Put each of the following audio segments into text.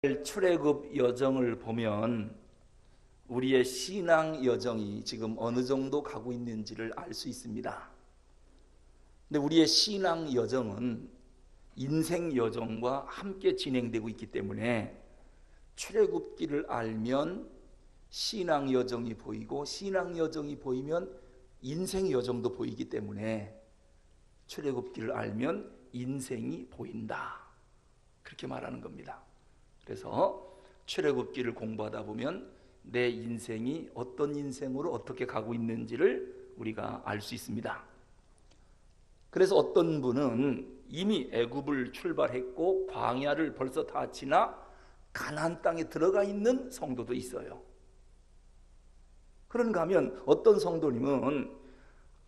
출애굽 여정을 보면 우리의 신앙 여정이 지금 어느 정도 가고 있는지를 알 수 있습니다. 근데 우리의 신앙 여정은 인생 여정과 함께 진행되고 있기 때문에 출애굽기를 알면 신앙 여정이 보이고, 신앙 여정이 보이면 인생 여정도 보이기 때문에 출애굽기를 알면 인생이 보인다, 그렇게 말하는 겁니다. 그래서 출애굽기를 공부하다 보면 내 인생이 어떤 인생으로 어떻게 가고 있는지를 우리가 알 수 있습니다. 그래서 어떤 분은 이미 애굽을 출발했고 광야를 벌써 다 지나 가나안 땅에 들어가 있는 성도도 있어요. 그런가 하면 어떤 성도님은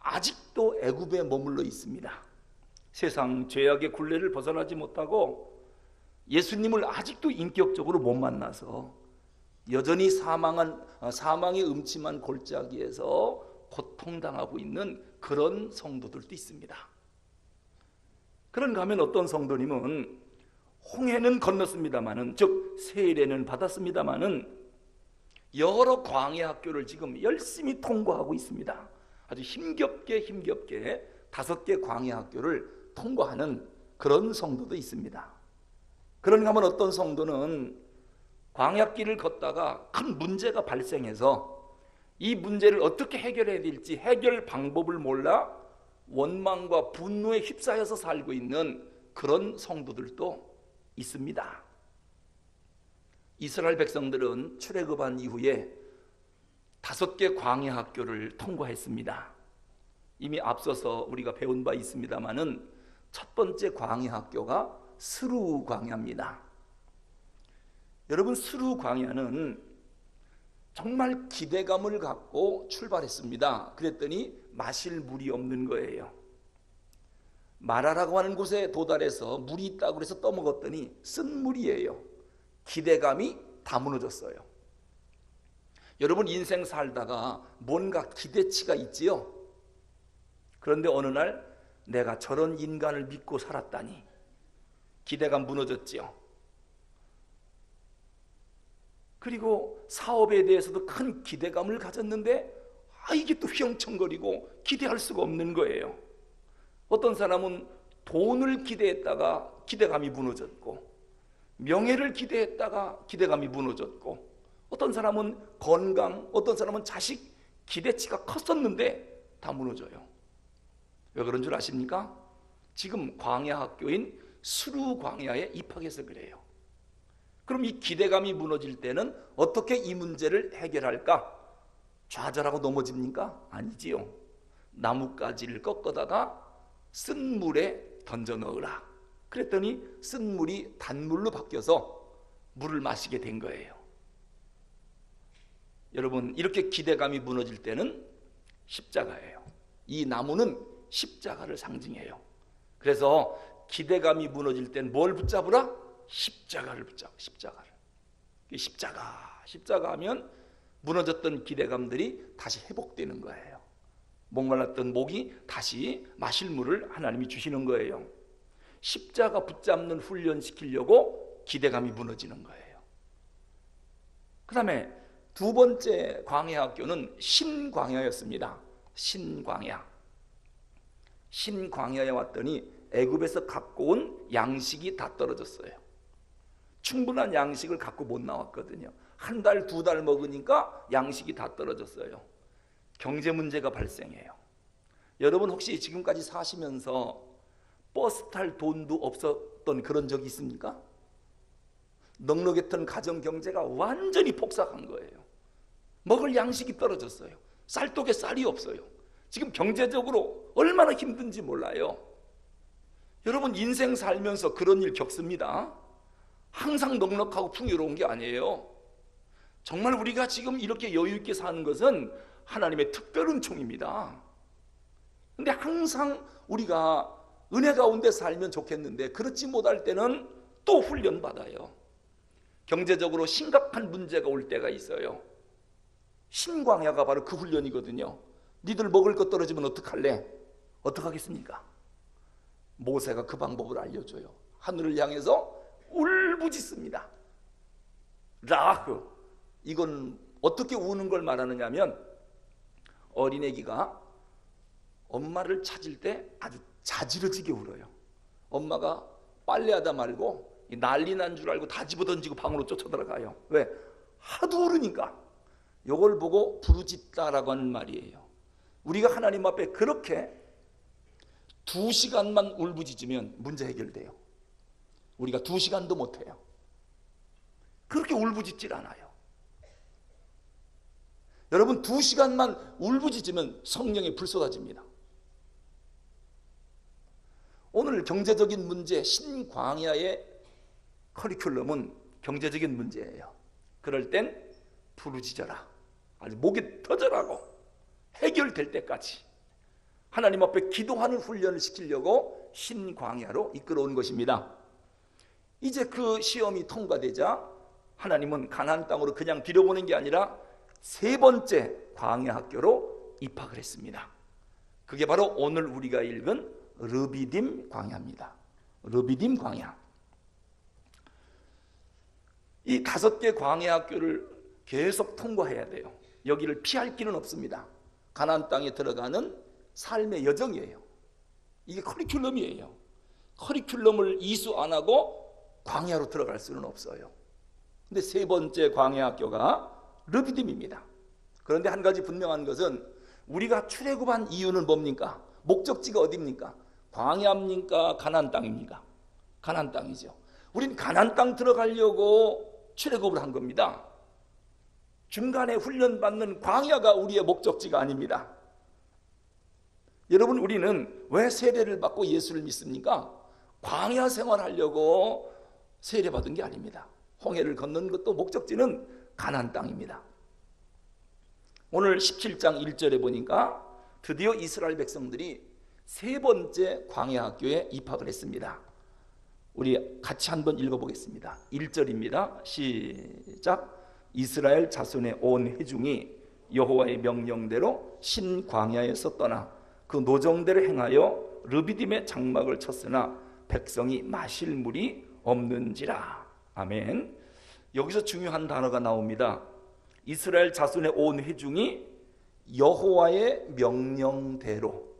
아직도 애굽에 머물러 있습니다. 세상 죄악의 굴레를 벗어나지 못하고 예수님을 아직도 인격적으로 못 만나서 여전히 사망의 음침한 골짜기에서 고통당하고 있는 그런 성도들도 있습니다. 그런가 하면 어떤 성도님은 홍해는 건넜습니다마는, 즉 세례는 받았습니다마는 여러 광야 학교를 지금 열심히 통과하고 있습니다. 아주 힘겹게 5개 광야 학교를 통과하는 그런 성도도 있습니다. 그런가 하면 어떤 성도는 광야길을 걷다가 큰 문제가 발생해서 이 문제를 어떻게 해결해야 될지 해결 방법을 몰라 원망과 분노에 휩싸여서 살고 있는 그런 성도들도 있습니다. 이스라엘 백성들은 출애굽한 이후에 5개 광야 학교를 통과했습니다. 이미 앞서서 우리가 배운 바 있습니다마는 첫 번째 광야 학교가 스루 광야입니다. 여러분, 스루 광야는 정말 기대감을 갖고 출발했습니다. 그랬더니 마실 물이 없는 거예요. 마라라고 하는 곳에 도달해서 물이 있다고 해서 떠먹었더니 쓴 물이에요. 기대감이 다 무너졌어요. 여러분, 인생 살다가 뭔가 기대치가 있지요. 그런데 어느 날 내가 저런 인간을 믿고 살았다니 기대감 무너졌지요. 그리고 사업에 대해서도 큰 기대감을 가졌는데 이게 또 휘영청거리고 기대할 수가 없는 거예요. 어떤 사람은 돈을 기대했다가 기대감이 무너졌고, 명예를 기대했다가 기대감이 무너졌고, 어떤 사람은 건강, 어떤 사람은 자식, 기대치가 컸었는데 다 무너져요. 왜 그런 줄 아십니까? 지금 광야 학교인 스루 광야에 입학해서 그래요. 그럼 이 기대감이 무너질 때는 어떻게 이 문제를 해결할까? 좌절하고 넘어집니까? 아니지요. 나뭇가지를 꺾어다가 쓴 물에 던져 넣으라. 그랬더니 쓴 물이 단물로 바뀌어서 물을 마시게 된 거예요. 여러분, 이렇게 기대감이 무너질 때는 십자가예요. 이 나무는 십자가를 상징해요. 그래서 기대감이 무너질 땐 뭘 붙잡으라? 십자가를 붙잡아. 십자가 하면 무너졌던 기대감들이 다시 회복되는 거예요. 목말랐던 목이 다시 마실 물을 하나님이 주시는 거예요. 십자가 붙잡는 훈련시키려고 기대감이 무너지는 거예요. 그 다음에 두 번째 광야 학교는 신광야였습니다. 신광야에 왔더니 애굽에서 갖고 온 양식이 다 떨어졌어요. 충분한 양식을 갖고 못 나왔거든요. 1달, 2달 먹으니까 양식이 다 떨어졌어요. 경제 문제가 발생해요. 여러분, 혹시 지금까지 사시면서 버스 탈 돈도 없었던 그런 적이 있습니까? 넉넉했던 가정 경제가 완전히 폭삭한 거예요. 먹을 양식이 떨어졌어요. 쌀독에 쌀이 없어요. 지금 경제적으로 얼마나 힘든지 몰라요. 여러분, 인생 살면서 그런 일 겪습니다. 항상 넉넉하고 풍요로운 게 아니에요. 정말 우리가 지금 이렇게 여유 있게 사는 것은 하나님의 특별 은총입니다. 근데 항상 우리가 은혜 가운데 살면 좋겠는데 그렇지 못할 때는 또 훈련받아요. 경제적으로 심각한 문제가 올 때가 있어요. 신광야가 바로 그 훈련이거든요. 니들 먹을 것 떨어지면 어떡할래? 어떡하겠습니까? 모세가 그 방법을 알려줘요. 하늘을 향해서 울부짖습니다. 라흐. 이건 어떻게 우는 걸 말하느냐 하면 어린애기가 엄마를 찾을 때 아주 자지러지게 울어요. 엄마가 빨래하다 말고 난리 난 줄 알고 다 집어던지고 방으로 쫓아들어가요. 왜? 하도 울으니까. 이걸 보고 부르짖다라고 하는 말이에요. 우리가 하나님 앞에 그렇게 2시간만 울부짖으면 문제 해결돼요. 우리가 2시간도 못해요. 그렇게 울부짖질 않아요. 여러분 2시간만 울부짖으면 성령의 불 쏟아집니다. 오늘 경제적인 문제, 신광야의 커리큘럼은 경제적인 문제예요. 그럴 땐 부르짖어라. 아주 목이 터져라고 해결될 때까지 하나님 앞에 기도하는 훈련을 시키려고 신광야로 이끌어온 것입니다. 이제 그 시험이 통과되자 하나님은 가나안 땅으로 그냥 들여보낸 게 아니라 3번째 광야 학교로 입학을 했습니다. 그게 바로 오늘 우리가 읽은 르비딤 광야입니다. 르비딤 광야. 이 5개 광야 학교를 계속 통과해야 돼요. 여기를 피할 길은 없습니다. 가나안 땅에 들어가는 삶의 여정이에요. 이게 커리큘럼이에요. 커리큘럼을 이수 안 하고 광야로 들어갈 수는 없어요. 근데 3번째 광야 학교가 르비딤입니다. 그런데 한 가지 분명한 것은 우리가 출애굽한 이유는 뭡니까? 목적지가 어디입니까? 광야입니까? 가나안 땅입니까? 가나안 땅이죠. 우린 가나안 땅 들어가려고 출애굽을 한 겁니다. 중간에 훈련받는 광야가 우리의 목적지가 아닙니다. 여러분, 우리는 왜 세례를 받고 예수를 믿습니까? 광야 생활하려고 세례받은 게 아닙니다. 홍해를 건넌 것도 목적지는 가나안 땅입니다. 오늘 17장 1절에 보니까 드디어 이스라엘 백성들이 3번째 광야 학교에 입학을 했습니다. 우리 같이 한번 읽어보겠습니다. 1절입니다. 시작. 이스라엘 자손의 온 회중이 여호와의 명령대로 신광야에서 떠나 그 노정대로 행하여 르비딤의 장막을 쳤으나 백성이 마실 물이 없는지라. 아멘. 여기서 중요한 단어가 나옵니다. 이스라엘 자손의 온 회중이 여호와의 명령대로.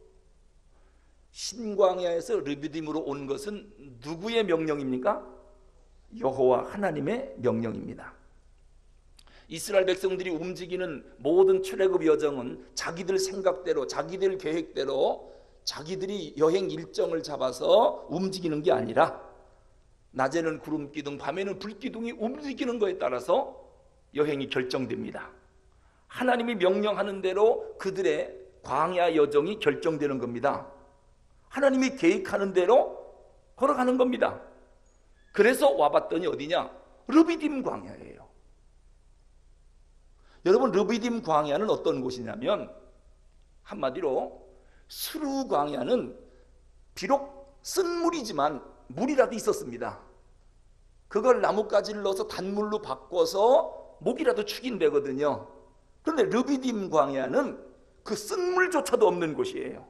신광야에서 르비딤으로 온 것은 누구의 명령입니까? 여호와 하나님의 명령입니다. 이스라엘 백성들이 움직이는 모든 출애굽 여정은 자기들 생각대로, 자기들 계획대로 자기들이 여행 일정을 잡아서 움직이는 게 아니라 낮에는 구름 기둥, 밤에는 불 기둥이 움직이는 것에 따라서 여행이 결정됩니다. 하나님이 명령하는 대로 그들의 광야 여정이 결정되는 겁니다. 하나님이 계획하는 대로 걸어가는 겁니다. 그래서 와봤더니 어디냐? 르비딤 광야예요. 여러분, 르비딤 광야는 어떤 곳이냐면 한마디로 스루 광야는 비록 쓴 물이지만 물이라도 있었습니다. 그걸 나뭇가지를 넣어서 단물로 바꿔서 목이라도 축인되거든요. 그런데 르비딤 광야는 그 쓴 물조차도 없는 곳이에요.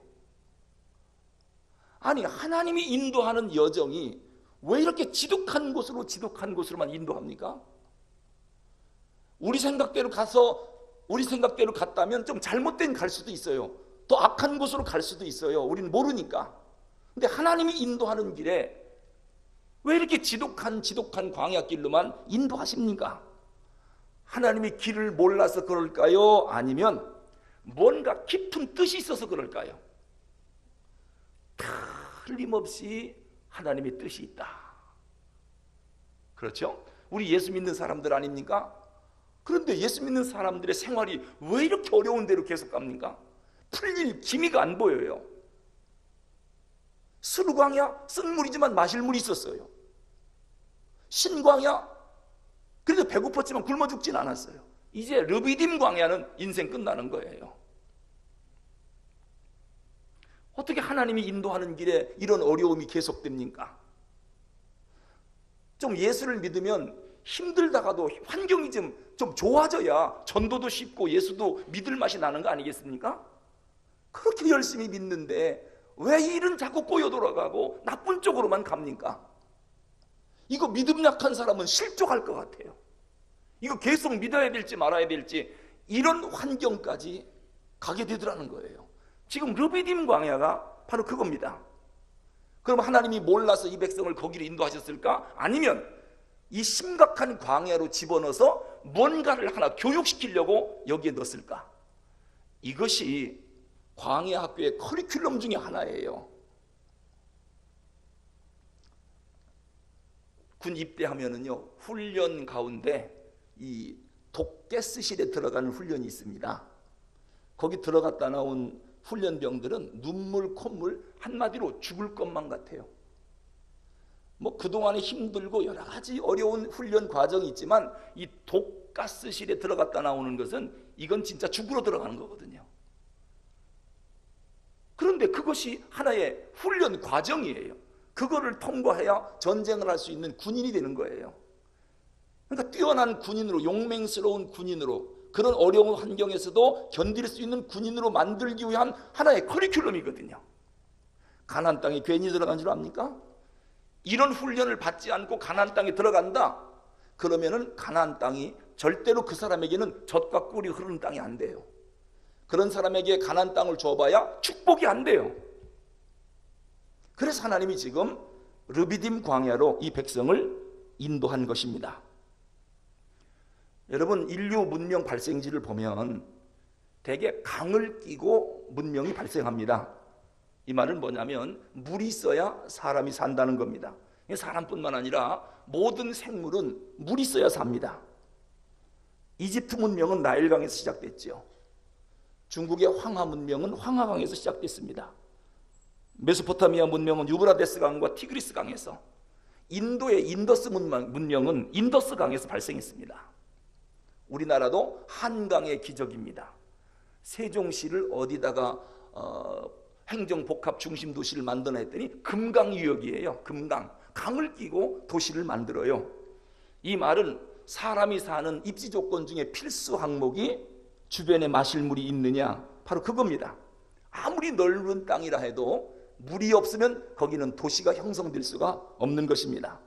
아니, 하나님이 인도하는 여정이 왜 이렇게 지독한 곳으로만 인도합니까? 우리 생각대로 갔다면 좀 잘못된 갈 수도 있어요. 더 악한 곳으로 갈 수도 있어요. 우리는 모르니까. 근데 하나님이 인도하는 길에 왜 이렇게 지독한 광야길로만 인도하십니까? 하나님이 길을 몰라서 그럴까요? 아니면 뭔가 깊은 뜻이 있어서 그럴까요? 틀림없이 하나님의 뜻이 있다. 그렇죠? 우리 예수 믿는 사람들 아닙니까? 그런데 예수 믿는 사람들의 생활이 왜 이렇게 어려운 대로 계속 갑니까? 풀릴 기미가 안 보여요. 스루광야 쓴 물이지만 마실 물이 있었어요. 신광야 그래도 배고팠지만 굶어 죽진 않았어요. 이제 르비딤 광야는 인생 끝나는 거예요. 어떻게 하나님이 인도하는 길에 이런 어려움이 계속됩니까? 좀 예수를 믿으면 힘들다가도 환경이 좀 좋아져야 전도도 쉽고 예수도 믿을 맛이 나는 거 아니겠습니까? 그렇게 열심히 믿는데 왜 일은 자꾸 꼬여 돌아가고 나쁜 쪽으로만 갑니까? 이거 믿음 약한 사람은 실족할 것 같아요. 이거 계속 믿어야 될지 말아야 될지 이런 환경까지 가게 되더라는 거예요. 지금 르비딤 광야가 바로 그겁니다. 그럼 하나님이 몰라서 이 백성을 거기로 인도하셨을까? 아니면 이 심각한 광야로 집어넣어서 뭔가를 하나 교육시키려고 여기에 넣었을까? 이것이 광야 학교의 커리큘럼 중에 하나예요. 군 입대하면은요, 훈련 가운데 이 독가스실에 들어가는 훈련이 있습니다. 거기 들어갔다 나온 훈련병들은 눈물, 콧물, 한마디로 죽을 것만 같아요. 뭐 그동안에 힘들고 여러 가지 어려운 훈련 과정이 있지만 이 독가스실에 들어갔다 나오는 것은 이건 진짜 죽으러 들어가는 거거든요. 그런데 그것이 하나의 훈련 과정이에요. 그거를 통과해야 전쟁을 할 수 있는 군인이 되는 거예요. 그러니까 뛰어난 군인으로, 용맹스러운 군인으로, 그런 어려운 환경에서도 견딜 수 있는 군인으로 만들기 위한 하나의 커리큘럼이거든요. 가나안 땅에 괜히 들어간 줄 압니까? 이런 훈련을 받지 않고 가나안 땅에 들어간다? 그러면은 가나안 땅이 절대로 그 사람에게는 젖과 꿀이 흐르는 땅이 안 돼요. 그런 사람에게 가나안 땅을 줘봐야 축복이 안 돼요. 그래서 하나님이 지금 르비딤 광야로 이 백성을 인도한 것입니다. 여러분, 인류 문명 발생지를 보면 대개 강을 끼고 문명이 발생합니다. 이 말은 뭐냐면 물이 있어야 사람이 산다는 겁니다. 사람뿐만 아니라 모든 생물은 물이 있어야 삽니다. 이집트 문명은 나일강에서 시작됐죠. 중국의 황하 문명은 황하강에서 시작됐습니다. 메소포타미아 문명은 유브라데스 강과 티그리스 강에서, 인도의 인더스 문명은 인더스 강에서 발생했습니다. 우리나라도 한강의 기적입니다. 세종시를 어디다가 행정복합 중심 도시를 만드나 했더니 금강유역이에요. 금강, 강을 끼고 도시를 만들어요. 이 말은 사람이 사는 입지 조건 중에 필수 항목이 주변에 마실 물이 있느냐, 바로 그겁니다. 아무리 넓은 땅이라 해도 물이 없으면 거기는 도시가 형성될 수가 없는 것입니다.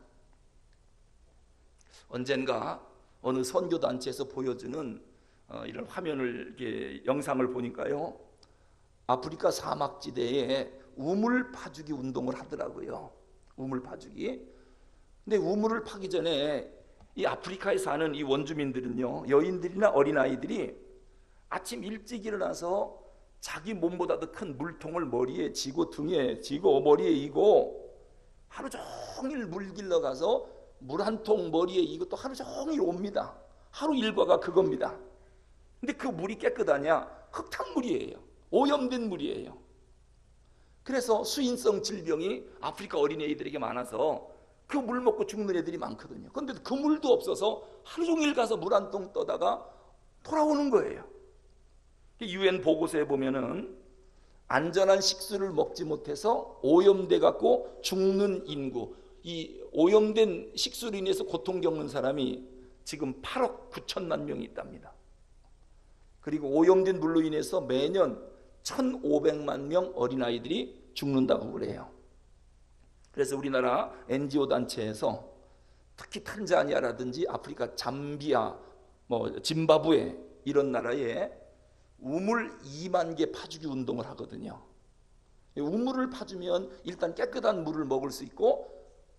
언젠가 어느 선교단체에서 보여주는 이런 화면을, 이렇게 영상을 보니까요, 아프리카 사막지대에 우물 파주기 운동을 하더라고요. 우물 파주기. 근데 우물을 파기 전에 이 아프리카에 사는 이 원주민들은요, 여인들이나 어린아이들이 아침 일찍 일어나서 자기 몸보다도 큰 물통을 머리에 지고 등에 지고 머리에 이고 하루 종일 물 길러 가서 물 한 통 머리에 이고 또 하루 종일 옵니다. 하루 일과가 그겁니다. 근데 그 물이 깨끗하냐? 흙탕물이에요. 오염된 물이에요. 그래서 수인성 질병이 아프리카 어린애들에게 많아서 그 물 먹고 죽는 애들이 많거든요. 그런데 그 물도 없어서 하루 종일 가서 물 한 통 떠다가 돌아오는 거예요. UN 보고서에 보면은 안전한 식수를 먹지 못해서 오염돼 갖고 죽는 인구, 이 오염된 식수로 인해서 고통 겪는 사람이 지금 8억 9천만 명이 있답니다. 그리고 오염된 물로 인해서 매년 1,500만 명 어린아이들이 죽는다고 그래요. 그래서 우리나라 NGO 단체에서 특히 탄자니아라든지 아프리카 잠비아, 짐바브웨 이런 나라에 우물 2만 개 파주기 운동을 하거든요. 우물을 파주면 일단 깨끗한 물을 먹을 수 있고,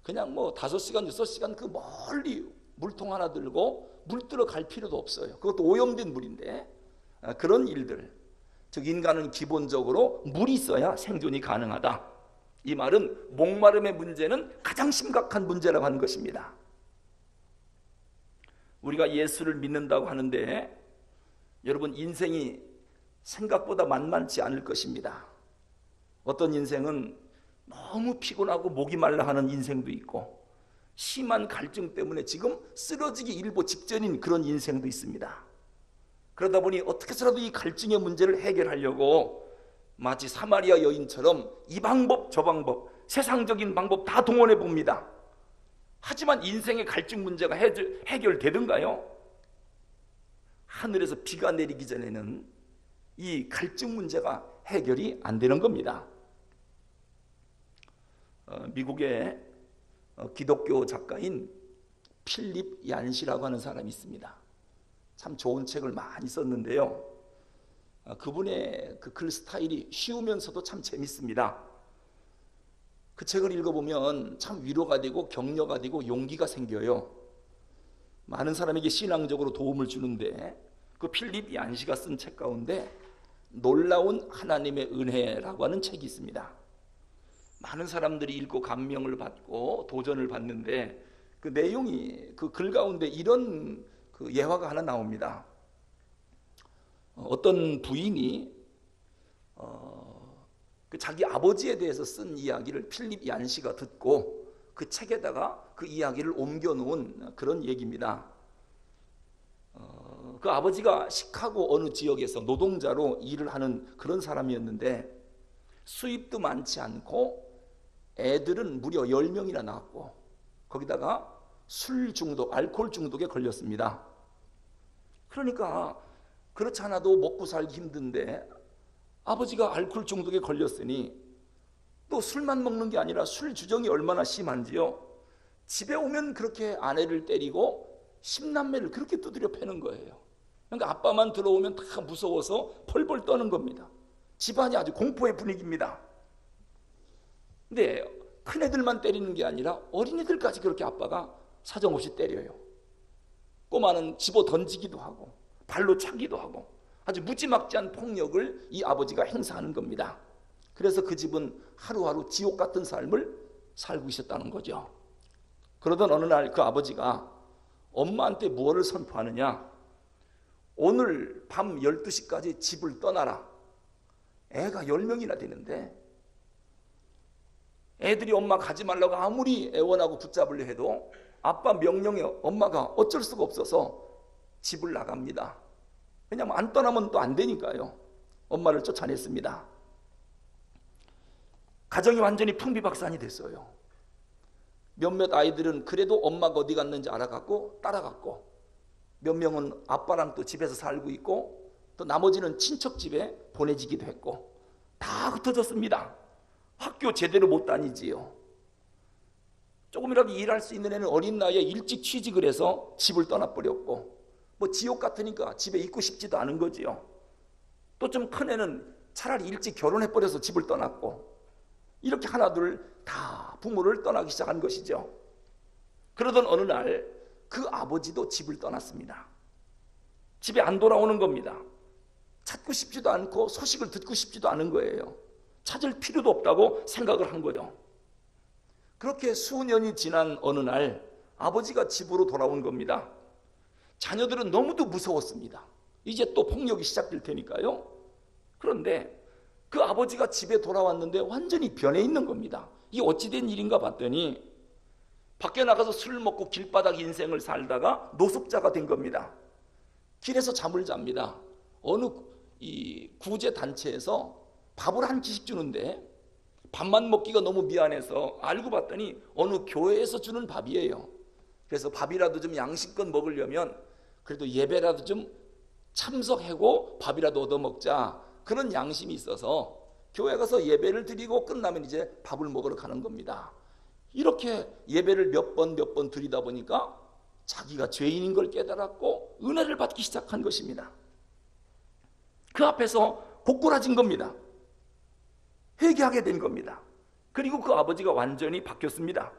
그냥 5시간, 6시간 그 멀리 물통 하나 들고 물 뜨러 갈 필요도 없어요. 그것도 오염된 물인데, 그런 일들, 즉 인간은 기본적으로 물이 있어야 생존이 가능하다. 이 말은 목마름의 문제는 가장 심각한 문제라고 하는 것입니다. 우리가 예수를 믿는다고 하는데 여러분, 인생이 생각보다 만만치 않을 것입니다. 어떤 인생은 너무 피곤하고 목이 말라 하는 인생도 있고, 심한 갈증 때문에 지금 쓰러지기 일보 직전인 그런 인생도 있습니다. 그러다 보니 어떻게 해서라도 이 갈증의 문제를 해결하려고 마치 사마리아 여인처럼 이 방법 저 방법, 세상적인 방법 다 동원해 봅니다. 하지만 인생의 갈증 문제가 해결되던가요? 하늘에서 비가 내리기 전에는 이 갈증 문제가 해결이 안 되는 겁니다. 미국의 기독교 작가인 필립 얀시라고 하는 사람이 있습니다. 참 좋은 책을 많이 썼는데요. 그분의 그 글 스타일이 쉬우면서도 참 재밌습니다. 그 책을 읽어보면 참 위로가 되고 격려가 되고 용기가 생겨요. 많은 사람에게 신앙적으로 도움을 주는데, 그 필립 얀시가 쓴 책 가운데 놀라운 하나님의 은혜라고 하는 책이 있습니다. 많은 사람들이 읽고 감명을 받고 도전을 받는데, 그 내용이, 그 글 가운데 이런 그 예화가 하나 나옵니다. 어떤 부인이 그 자기 아버지에 대해서 쓴 이야기를 필립 얀시가 듣고 그 책에다가 그 이야기를 옮겨 놓은 그런 얘기입니다. 그 아버지가 시카고 어느 지역에서 노동자로 일을 하는 그런 사람이었는데, 수입도 많지 않고 애들은 무려 10명이나 낳았고, 거기다가 술 중독, 알코올 중독에 걸렸습니다. 그러니까 그렇지 않아도 먹고 살기 힘든데 아버지가 알코올 중독에 걸렸으니 또 술만 먹는 게 아니라 술 주정이 얼마나 심한지요. 집에 오면 그렇게 아내를 때리고 10남매를 그렇게 두드려 패는 거예요. 그러니까 아빠만 들어오면 다 무서워서 펄펄 떠는 겁니다. 집안이 아주 공포의 분위기입니다. 근데 큰애들만 때리는 게 아니라 어린애들까지 그렇게 아빠가 사정없이 때려요. 꼬마는 집어 던지기도 하고 발로 차기도 하고 아주 무지막지한 폭력을 이 아버지가 행사하는 겁니다. 그래서 그 집은 하루하루 지옥 같은 삶을 살고 있었다는 거죠. 그러던 어느 날 그 아버지가 엄마한테 무엇을 선포하느냐, 오늘 밤 12시까지 집을 떠나라. 애가 10명이나 되는데 애들이 엄마 가지 말라고 아무리 애원하고 붙잡으려 해도 아빠 명령에 엄마가 어쩔 수가 없어서 집을 나갑니다. 왜냐하면 안 떠나면 또 안 되니까요. 엄마를 쫓아냈습니다. 가정이 완전히 풍비박산이 됐어요. 몇몇 아이들은 그래도 엄마가 어디 갔는지 알아갔고 따라갔고, 몇 명은 아빠랑 또 집에서 살고 있고, 또 나머지는 친척 집에 보내지기도 했고, 다 흩어졌습니다. 학교 제대로 못 다니지요. 조금이라도 일할 수 있는 애는 어린 나이에 일찍 취직을 해서 집을 떠나버렸고, 뭐 지옥 같으니까 집에 있고 싶지도 않은 거지요. 또 좀 큰 애는 차라리 일찍 결혼해버려서 집을 떠났고, 이렇게 하나둘 다 부모를 떠나기 시작한 것이죠. 그러던 어느 날 그 아버지도 집을 떠났습니다. 집에 안 돌아오는 겁니다. 찾고 싶지도 않고 소식을 듣고 싶지도 않은 거예요. 찾을 필요도 없다고 생각을 한 거죠. 그렇게 수년이 지난 어느 날 아버지가 집으로 돌아온 겁니다. 자녀들은 너무도 무서웠습니다. 이제 또 폭력이 시작될 테니까요. 그런데 그 아버지가 집에 돌아왔는데 완전히 변해 있는 겁니다. 이게 어찌된 일인가 봤더니 밖에 나가서 술을 먹고 길바닥 인생을 살다가 노숙자가 된 겁니다. 길에서 잠을 잡니다. 어느 이 구제 단체에서 밥을 한 끼씩 주는데 밥만 먹기가 너무 미안해서 알고 봤더니 어느 교회에서 주는 밥이에요. 그래서 밥이라도 좀 양심껏 먹으려면 그래도 예배라도 좀 참석하고 밥이라도 얻어먹자, 그런 양심이 있어서 교회 가서 예배를 드리고 끝나면 이제 밥을 먹으러 가는 겁니다. 이렇게 예배를 몇 번 드리다 보니까 자기가 죄인인 걸 깨달았고 은혜를 받기 시작한 것입니다. 그 앞에서 고꾸라진 겁니다. 회개하게 된 겁니다. 그리고 그 아버지가 완전히 바뀌었습니다.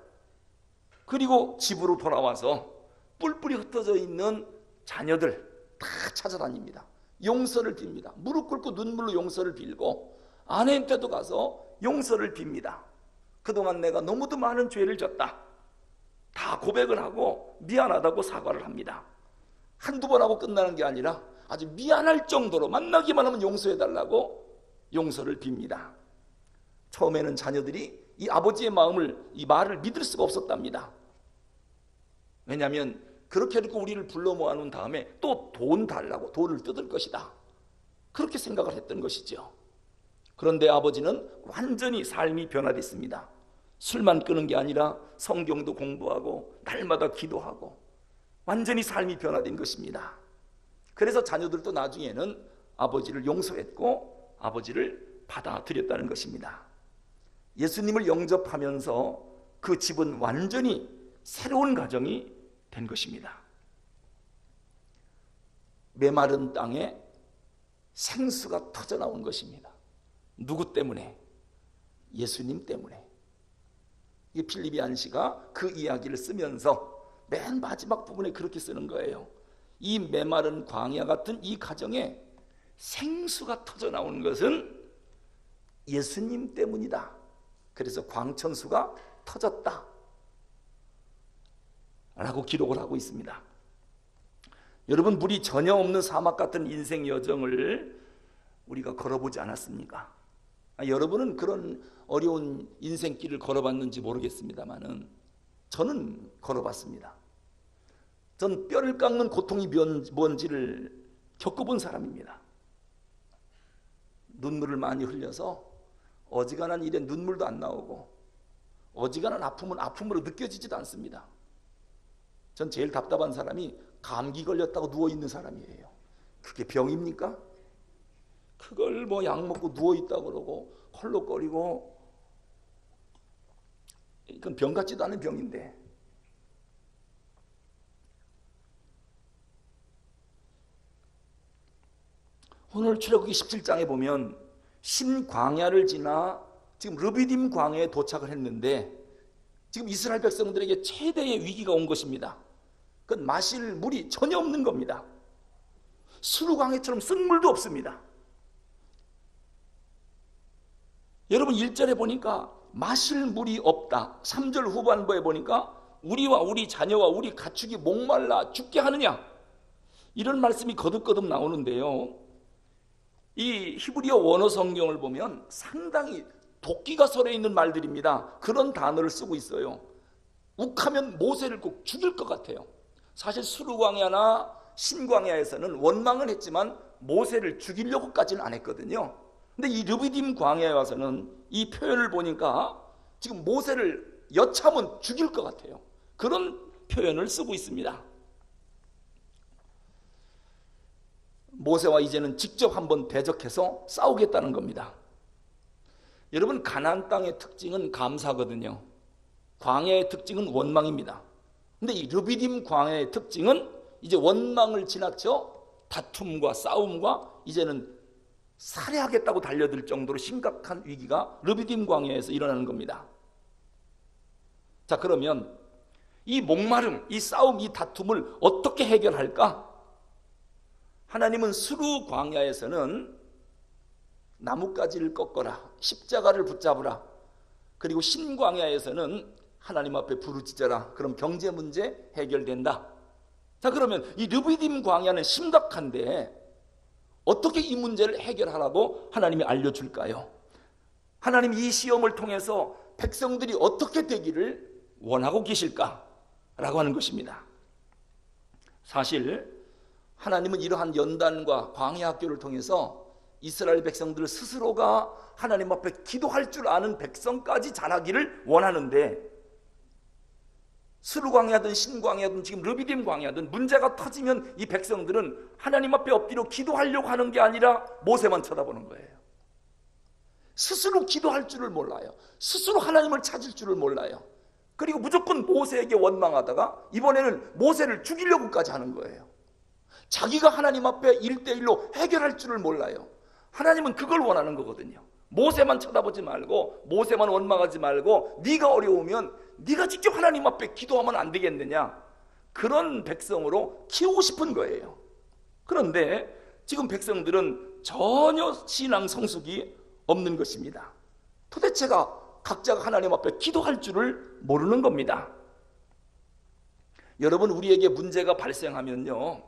그리고 집으로 돌아와서 뿔뿔이 흩어져 있는 자녀들 다 찾아다닙니다. 용서를 빕니다. 무릎 꿇고 눈물로 용서를 빌고 아내한테도 가서 용서를 빕니다. 그동안 내가 너무도 많은 죄를 졌다. 다 고백을 하고 미안하다고 사과를 합니다. 한두 번 하고 끝나는 게 아니라 아주 미안할 정도로 만나기만 하면 용서해달라고 용서를 빕니다. 처음에는 자녀들이 이 아버지의 이 말을 믿을 수가 없었답니다. 왜냐하면 그렇게 해놓고 우리를 불러 모아놓은 다음에 또 돈 달라고 돈을 뜯을 것이다, 그렇게 생각을 했던 것이죠. 그런데 아버지는 완전히 삶이 변화됐습니다. 술만 끄는 게 아니라 성경도 공부하고 날마다 기도하고 완전히 삶이 변화된 것입니다. 그래서 자녀들도 나중에는 아버지를 용서했고 아버지를 받아들였다는 것입니다. 예수님을 영접하면서 그 집은 완전히 새로운 가정이 된 것입니다. 메마른 땅에 생수가 터져나온 것입니다. 누구 때문에? 예수님 때문에. 이 필립이 안시가 그 이야기를 쓰면서 맨 마지막 부분에 그렇게 쓰는 거예요. 이 메마른 광야 같은 이 가정에 생수가 터져나오는 것은 예수님 때문이다. 그래서 광천수가 터졌다 라고 기록을 하고 있습니다. 여러분, 물이 전혀 없는 사막 같은 인생 여정을 우리가 걸어보지 않았습니까? 여러분은 그런 어려운 인생길을 걸어봤는지 모르겠습니다만은 저는 걸어봤습니다. 전 뼈를 깎는 고통이 뭔지를 겪어본 사람입니다. 눈물을 많이 흘려서 어지간한 일에 눈물도 안 나오고 어지간한 아픔은 아픔으로 느껴지지도 않습니다. 전 제일 답답한 사람이 감기 걸렸다고 누워있는 사람이에요. 그게 병입니까? 그걸 뭐 약 먹고 누워있다고 그러고 헐렁거리고, 이건 병 같지도 않은 병인데. 오늘 출애굽기 17장에 보면 신광야를 지나 지금 르비딤 광야에 도착을 했는데 지금 이스라엘 백성들에게 최대의 위기가 온 것입니다. 그건 마실 물이 전혀 없는 겁니다. 수르광야처럼 쓴 물도 없습니다. 여러분, 1절에 보니까 마실 물이 없다. 3절 후반부에 보니까 우리와 우리 자녀와 우리 가축이 목말라 죽게 하느냐, 이런 말씀이 거듭거듭 나오는데요, 이 히브리어 원어 성경을 보면 상당히 도끼가 서려 있는 말들입니다. 그런 단어를 쓰고 있어요. 욱하면 모세를 꼭 죽일 것 같아요. 사실 수르광야나 신광야에서는 원망을 했지만 모세를 죽이려고까지는 안 했거든요. 근데 이 르비딤 광야에 와서는 이 표현을 보니까 지금 모세를 여차하면 죽일 것 같아요. 그런 표현을 쓰고 있습니다. 모세와 이제는 직접 한번 대적해서 싸우겠다는 겁니다. 여러분, 가나안 땅의 특징은 감사거든요. 광야의 특징은 원망입니다. 근데 이 르비딤 광야의 특징은 이제 원망을 지나쳐 다툼과 싸움과 이제는 살해하겠다고 달려들 정도로 심각한 위기가 르비딤 광야에서 일어나는 겁니다. 자, 그러면 이 목마름, 이 싸움, 이 다툼을 어떻게 해결할까? 하나님은 수르 광야에서는 나뭇가지를 꺾어라, 십자가를 붙잡으라, 그리고 신광야에서는 하나님 앞에 부르짖어라. 그럼 경제 문제 해결된다. 자, 그러면 이 르비딤 광야는 심각한데 어떻게 이 문제를 해결하라고 하나님이 알려줄까요? 하나님이 이 시험을 통해서 백성들이 어떻게 되기를 원하고 계실까라고 하는 것입니다. 사실 하나님은 이러한 연단과 광야 학교를 통해서 이스라엘 백성들 스스로가 하나님 앞에 기도할 줄 아는 백성까지 자라기를 원하는데, 수르광야든 신광야든 지금 르비딤 광야든 문제가 터지면 이 백성들은 하나님 앞에 엎드려 기도하려고 하는 게 아니라 모세만 쳐다보는 거예요. 스스로 기도할 줄을 몰라요. 스스로 하나님을 찾을 줄을 몰라요. 그리고 무조건 모세에게 원망하다가 이번에는 모세를 죽이려고까지 하는 거예요. 자기가 하나님 앞에 1대1로 해결할 줄을 몰라요. 하나님은 그걸 원하는 거거든요. 모세만 쳐다보지 말고, 모세만 원망하지 말고, 네가 어려우면 네가 직접 하나님 앞에 기도하면 안 되겠느냐, 그런 백성으로 키우고 싶은 거예요. 그런데 지금 백성들은 전혀 신앙 성숙이 없는 것입니다. 도대체가 각자가 하나님 앞에 기도할 줄을 모르는 겁니다. 여러분, 우리에게 문제가 발생하면요,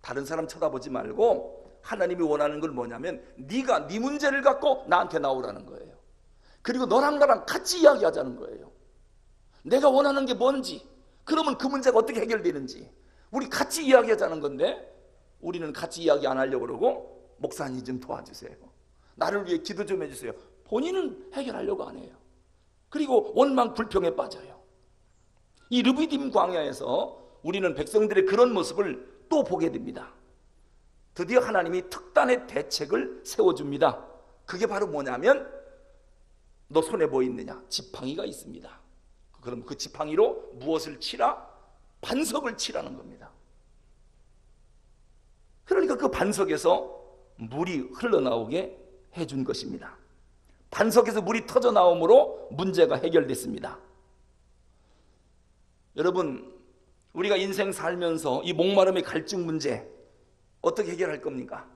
다른 사람 쳐다보지 말고 하나님이 원하는 걸 뭐냐면 네가 네 문제를 갖고 나한테 나오라는 거예요. 그리고 너랑 나랑 같이 이야기하자는 거예요. 내가 원하는 게 뭔지, 그러면 그 문제가 어떻게 해결되는지 우리 같이 이야기하자는 건데, 우리는 같이 이야기 안 하려고 그러고 목사님 좀 도와주세요, 나를 위해 기도 좀 해주세요. 본인은 해결하려고 안 해요. 그리고 원망 불평에 빠져요. 이 르비딤 광야에서 우리는 백성들의 그런 모습을 또 보게 됩니다. 드디어 하나님이 특단의 대책을 세워줍니다. 그게 바로 뭐냐면, 너 손에 뭐 있느냐? 지팡이가 있습니다. 그럼 그 지팡이로 무엇을 치라? 반석을 치라는 겁니다. 그 반석에서 물이 흘러나오게 해준 것입니다. 반석에서 물이 터져 나오므로 문제가 해결됐습니다. 여러분, 우리가 인생 살면서 이 목마름의 갈증 문제 어떻게 해결할 겁니까?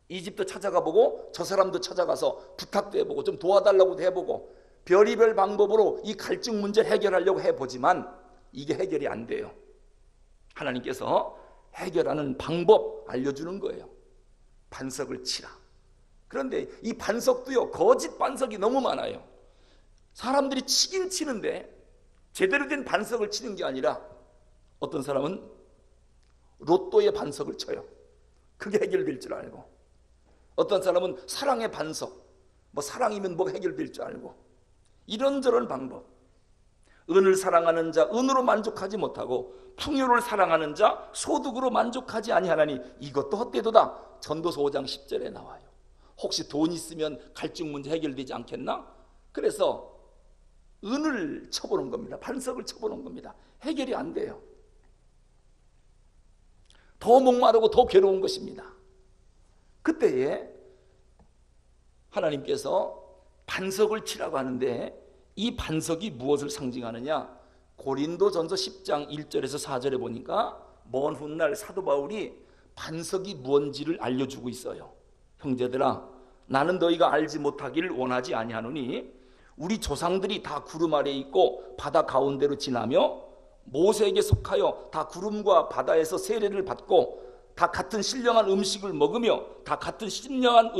이 집도 찾아가 보고 저 사람도 찾아가서 부탁도 해보고 좀 도와달라고도 해보고 별의별 방법으로 이 갈증 문제를 해결하려고 해보지만 이게 해결이 안 돼요. 하나님께서 해결하는 방법 알려주는 거예요. 반석을 치라. 그런데 이 반석도요, 거짓 반석이 너무 많아요. 사람들이 치긴 치는데 제대로 된 반석을 치는 게 아니라 어떤 사람은 로또의 반석을 쳐요. 그게 해결될 줄 알고, 어떤 사람은 사랑의 반석, 뭐 사랑이면 뭐가 해결될 줄 알고, 이런저런 방법. 은을 사랑하는 자 은으로 만족하지 못하고 풍요를 사랑하는 자 소득으로 만족하지 아니하나니 이것도 헛되도다. 전도서 5장 10절에 나와요. 혹시 돈 있으면 갈증 문제 해결되지 않겠나? 그래서 은을 쳐보는 겁니다. 반석을 쳐보는 겁니다. 해결이 안 돼요. 더 목마르고 더 괴로운 것입니다. 그때에 하나님께서 반석을 치라고 하는데 이 반석이 무엇을 상징하느냐? 고린도전서 10장 1절에서 4절에 보니까 먼 훗날 사도 바울이 반석이 무엇인지를 알려주고 있어요. 형제들아, 나는 너희가 알지 못하기를 원하지 아니하노니 우리 조상들이 다 구름 아래에 있고 바다 가운데로 지나며 모세에게 속하여 다 구름과 바다에서 세례를 받고 다 같은 신령한 음식을 먹으며 다 같은 신령한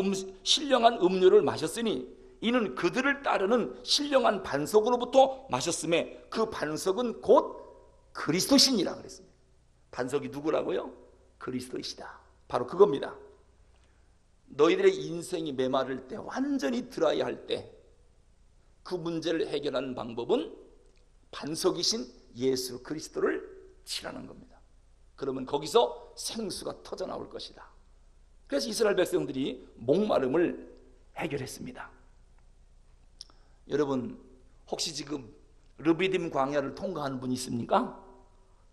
음료를 마셨으니 이는 그들을 따르는 신령한 반석으로부터 마셨음에 그 반석은 곧 그리스도시니라 그랬습니다. 반석이 누구라고요? 그리스도이시다. 바로 그겁니다. 너희들의 인생이 메마를 때, 완전히 드라이 할 때 그 문제를 해결하는 방법은 반석이신 예수 그리스도를 치라는 겁니다. 그러면 거기서 생수가 터져 나올 것이다. 그래서 이스라엘 백성들이 목마름을 해결했습니다. 여러분, 혹시 지금 르비딤 광야를 통과하는 분이 있습니까?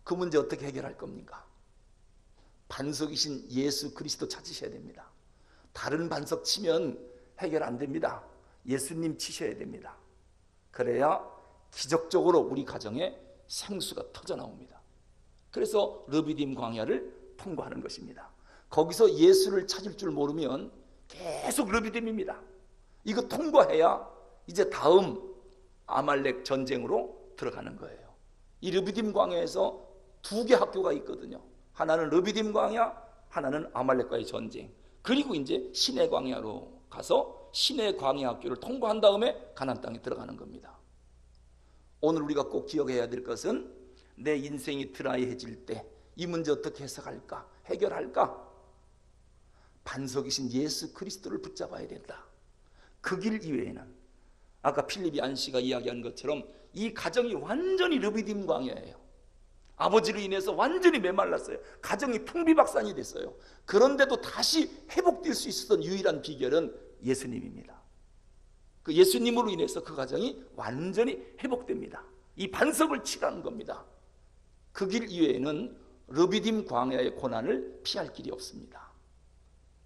그 문제 어떻게 해결할 겁니까? 반석이신 예수 그리스도 찾으셔야 됩니다. 다른 반석 치면 해결 안 됩니다. 예수님 치셔야 됩니다. 그래야 기적적으로 우리 가정에 생수가 터져 나옵니다. 그래서 르비딤 광야를 통과하는 것입니다. 거기서 예수를 찾을 줄 모르면 계속 르비딤입니다. 이거 통과해야 이제 다음 아말렉 전쟁으로 들어가는 거예요. 이 르비딤 광야에서 두 개 학교가 있거든요. 하나는 르비딤 광야, 하나는 아말렉과의 전쟁. 그리고 이제 시내 광야로 가서 시내 광야 학교를 통과한 다음에 가나안 땅에 들어가는 겁니다. 오늘 우리가 꼭 기억해야 될 것은 내 인생이 드라이해질 때 이 문제 어떻게 해석할까? 해결할까? 반석이신 예수 그리스도를 붙잡아야 된다. 그 길 이외에는 아까 필립이 안씨가 이야기한 것처럼 이 가정이 완전히 르비딤 광야예요. 아버지로 인해서 완전히 메말랐어요. 가정이 풍비박산이 됐어요. 그런데도 다시 회복될 수 있었던 유일한 비결은 예수님입니다. 그 예수님으로 인해서 그 가정이 완전히 회복됩니다. 이 반석을 치라는 겁니다. 그 길 이외에는 르비딤 광야의 고난을 피할 길이 없습니다.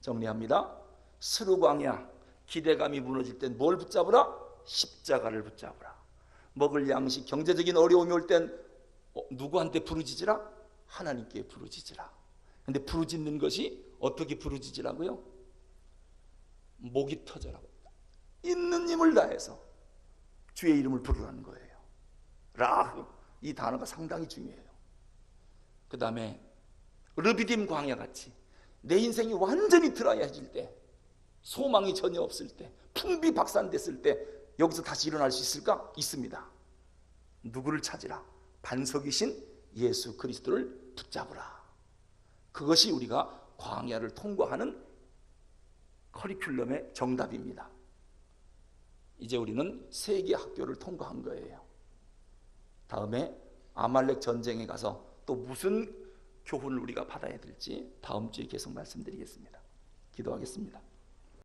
정리합니다. 스루 광야, 기대감이 무너질 땐 뭘 붙잡으라? 십자가를 붙잡으라. 먹을 양식, 경제적인 어려움이 올 땐 누구한테 부르짖으라? 하나님께 부르짖으라. 근데 부르짖는 것이 어떻게 부르짖으라고요? 목이 터져라고. 있는 힘을 다해서 주의 이름을 부르라는 거예요. 라흐, 이 단어가 상당히 중요해요. 그 다음에 르비딤 광야같이 내 인생이 완전히 드라이해질 때, 소망이 전혀 없을 때, 풍비박산됐을 때 여기서 다시 일어날 수 있을까? 있습니다. 누구를 찾으라? 반석이신 예수 그리스도를 붙잡으라. 그것이 우리가 광야를 통과하는 커리큘럼의 정답입니다. 이제 우리는 세계 학교를 통과한 거예요. 다음에 아말렉 전쟁에 가서 또 무슨 교훈을 우리가 받아야 될지 다음 주에 계속 말씀드리겠습니다. 기도하겠습니다.